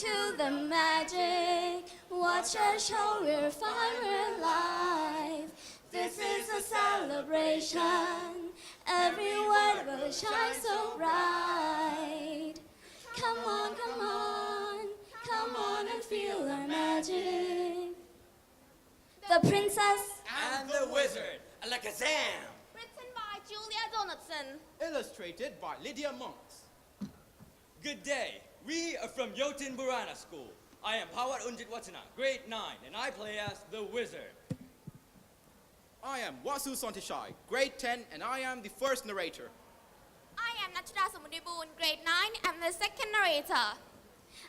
to the magic. Watch our show, we're fine, we're live. This is a celebration. Every word will shine so bright. Come on, come on, come on and feel our magic. The Princess and the Wizard, Alakazam. Written by Julia Donaldson. Illustrated by Lydia Monks. Good day. We are from Yothin Burana School. I am Pawat Unjit Watana, grade 9, and I play as the Wizard. I am Wasu Sontishai, grade 10, and I am the first narrator. I am Nachida Samudibun, grade 9. I'm the second narrator.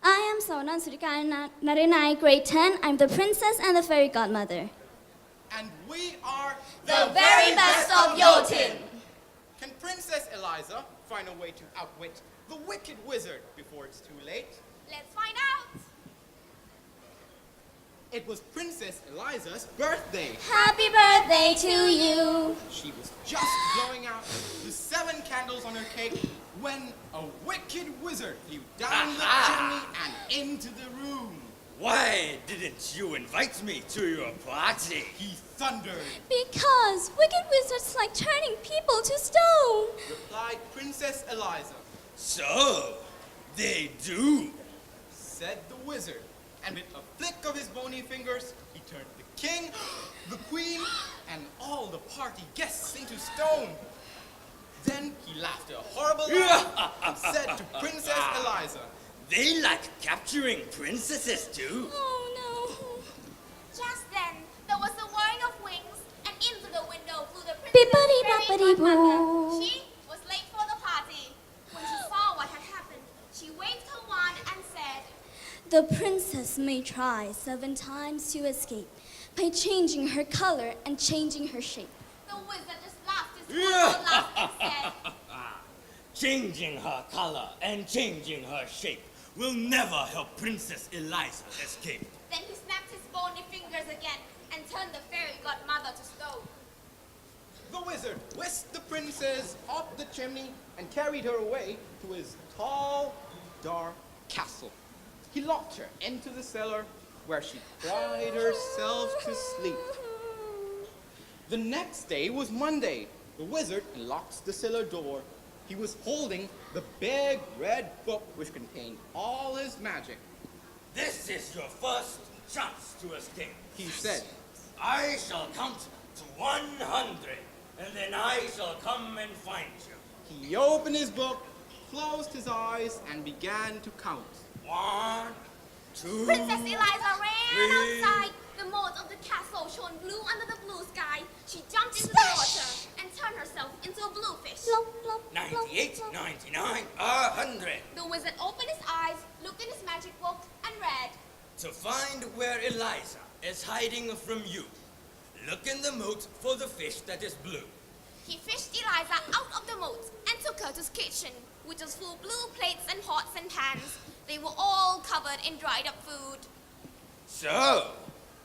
I am Sonan Surikara Narinai, grade 10. I'm the princess and the fairy godmother. And we are The very best of Yothin. Can Princess Eliza find a way to outwit the wicked wizard before it's too late? Let's find out. It was Princess Eliza's birthday. Happy birthday to you. She was just blowing out the 7 candles on her cake when a wicked wizard flew down the chimney and into the room. Why didn't you invite me to your party? He thundered, Because wicked wizards like turning people to stone. replied Princess Eliza. So, they do. Said the wizard, and with a flick of his bony fingers, he turned the king, the queen, and all the party guests into stone. Then he laughed a horrible laugh and said to Princess Eliza, They like capturing princesses too. Oh no. Just then, there was a whirring of wings, and into the window flew the Bippity princess's fairy boppity godmother. boo. She was late for the party. When she saw what had happened, she waved her wand and said, The princess may try 7 times to escape by changing her color and changing her shape. the wizard just laughed his wonderful laugh and said, Changing her color and changing her shape will never help Princess Eliza escape. Then he snapped his bony fingers again and turned the fairy godmother to stone. the wizard whisked the princess up the chimney and carried her away to his tall, dark castle. He locked her into the cellar where she cried herself to sleep. The next day was Monday. The wizard unlocked the cellar door. He was holding the big red book which contained all his magic. This is your first chance to escape. He said, I shall count to 100, and then I shall come and find you. he opened his book, closed his eyes, and began to count. 1, 2, Princess Eliza ran 3. outside. The moat of the castle shone blue under the blue sky. She jumped into the water and turned herself into a bluefish. Plop, plop, plop, 98, plop. 99, 100. The wizard opened his eyes, looked in his magic book, and read, To find where Eliza is hiding from you, look in the moat for the fish that is blue. He fished Eliza out of the moat and took her to his kitchen, which was full of blue plates and pots and pans. They were all covered in dried up food. So,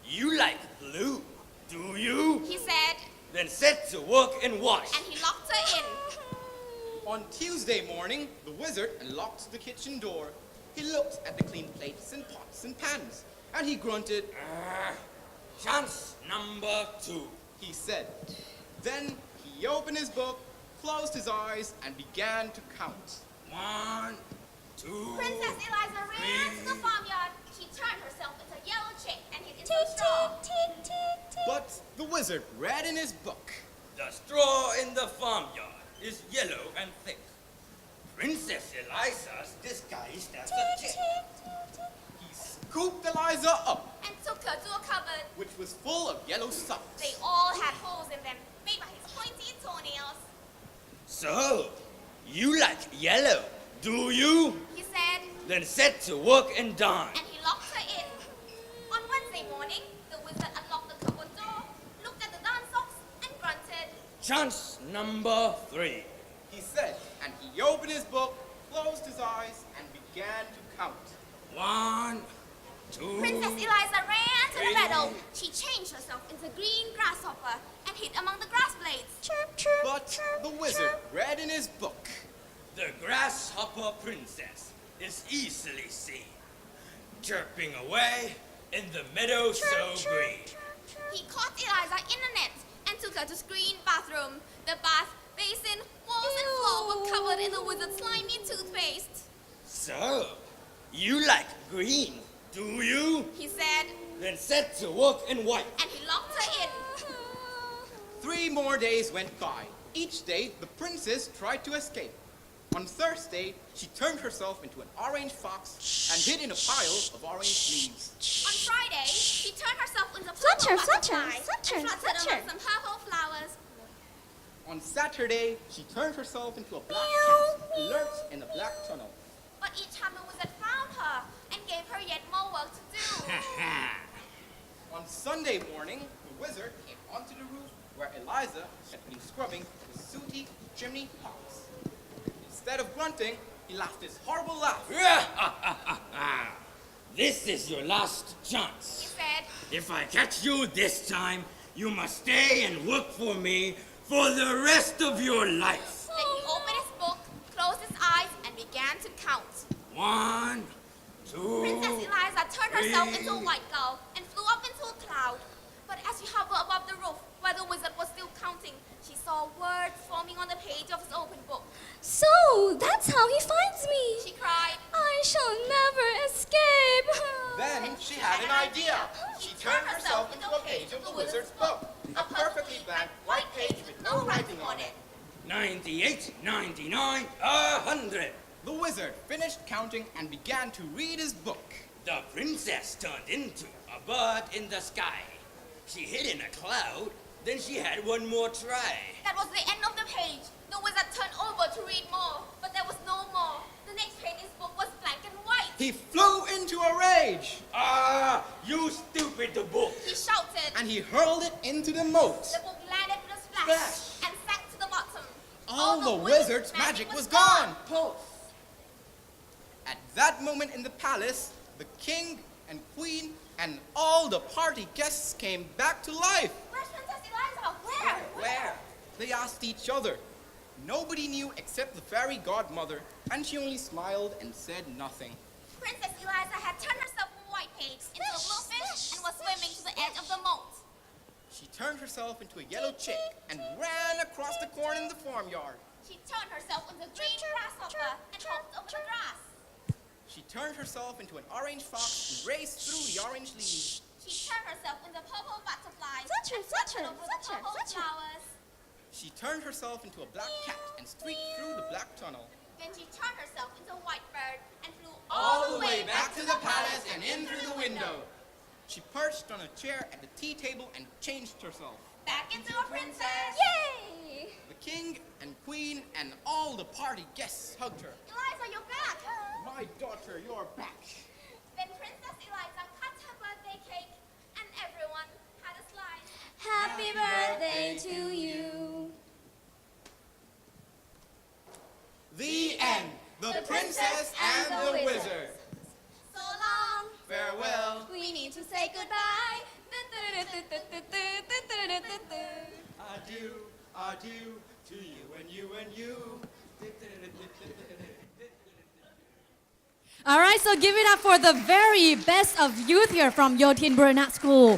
you like blue, do you? He said, Then set to work and wash. and he locked her in. On Tuesday morning, the wizard unlocked the kitchen door. He looked at the clean plates and pots and pans, and he grunted, Chance number 2. he said. Then he opened his book, closed his eyes, and began to count. 1, 2, Princess Eliza ran to the 3. farmyard. She turned herself into a yellow chick and hid into Tick, a straw. tick, tick, tick, tick. But the wizard read in his book. The straw in the farmyard is yellow and thick. Princess Eliza's disguised as a Tick, chick. tick, tick, tick. He scooped Eliza up, And took her to a cupboard. which was full of yellow socks. They all had holes in them, made by his pointy toenails. So, you like yellow, do you? He said, Then set to work and dine. and he locked her in. On Wednesday morning, the wizard unlocked the cupboard door, looked at the darn socks, and grunted. Chance number 3. He said, and he opened his book, closed his eyes, and began to count. 1, 2. Princess Eliza ran to the 3. meadow. She changed herself into a green grasshopper and hid among the grass blades. Chirp, chirp, But chirp, the wizard chirp. read in his book. The grasshopper princess is easily seen. chirping away in the meadow so green. He caught Eliza in a net and took her to screen bathroom. The bath basin, walls and floor were covered in the wizard's slimy toothpaste. So, you like green, do you? He said, Then set to work and wipe. and he locked her in. 3 more days went by. Each day, the princess tried to escape. On Thursday, she turned herself into an orange fox and hid in a pile of orange leaves. On Friday, she turned herself into a Flutter, purple flutter, butterfly flutter, and fluttered flutter. among some purple flowers. On Saturday, she turned herself into a black cat and lurked in a black tunnel. But each time the wizard found her and gave her yet more work to do. On Sunday morning, the wizard came onto the roof where Eliza had been scrubbing the sooty chimney pots. Instead of grunting, he laughed his horrible laugh. This is your last He chance. said, If I catch you this time, you must stay and work for me for the rest of your life. then he opened his book, closed his eyes, and began to count. 1, 2, Princess Eliza turned herself three. into a white gull and flew up into a cloud. But as she hovered above the roof, where the wizard was still counting, she saw words forming on the page of his open book. So that's how he finds me. She cried, I shall never escape. Then she had an idea. She turned herself into a page of the wizard's book, a perfectly blank white page with no writing on it. 98, 99, 100. The wizard finished counting and began to read his book. The princess turned into a bird in the sky. She hid in a cloud, then she had one more try. That was the end of the page. The wizard turned over to read more, but there was no more. The next page in his book was blank and white. He flew into a rage, Ah, you stupid book. He shouted. and he hurled it into the moat. The book landed with a splash Splash. and sank to the bottom. All the wizard's magic was gone. At that moment in the palace, the king and queen and all the party guests came back to life. Where's Princess Eliza? Where? Where? They asked each other. Nobody knew except the fairy godmother, and she only smiled and said nothing. Princess Eliza had turned herself from a white page into a blue fish and was swimming to the edge of the moat. She turned herself into a yellow chick and ran across the corn in the farmyard. She turned herself into a green grasshopper and hopped over the grass. She turned herself into an orange fox and raced through the orange leaves. She turned herself into a purple butterfly Flutter, and fluttered flutter, over the flutter, purple flutter. flowers. She turned herself into a black cat and streaked through the black tunnel. Then she turned herself into a white bird and flew All the way back to the palace and in through the window. She perched on a chair at the tea table and changed herself. back into a princess. Yay! The king and queen and all the party guests hugged her. Eliza, you're back. My daughter, you're back. Then Princess Eliza cut her birthday cake and everyone had a slice. Happy birthday to you. The end. The princess and the wizard. So long. Farewell. We need to say goodbye. Adieu, adieu to you and you and you. All right, so give it up for the very best of youth here from Yothin Burana School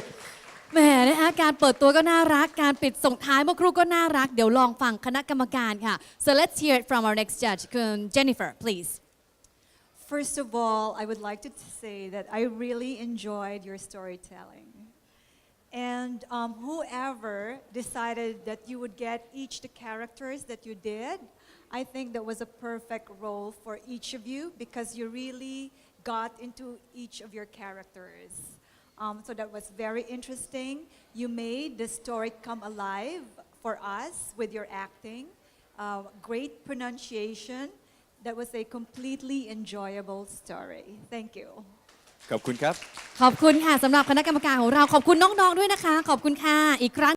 แหมนะคะการเปิดตัวก็น่ารักการปิดส่งท้ายเมื่อครู่ก็น่ารักเดี๋ยวลองฟังคณะกรรมการค่ะ so let's hear it from our next judge คุณ Jennifer please First of all, I would like to say that I really enjoyed your storytelling. And whoever decided that you would get each the characters that you did, I think that was a perfect role for each of you because you really got into each of your characters. So that was very interesting. You made the story come alive for us with your acting. Great pronunciation. That was a completely enjoyable story. Thank you. ขอบคุณครับ ขอบคุณค่ะสำหรับคณะกรรมการของเราขอบคุณน้องๆด้วยนะคะขอบคุณค่ะอีกครั้ง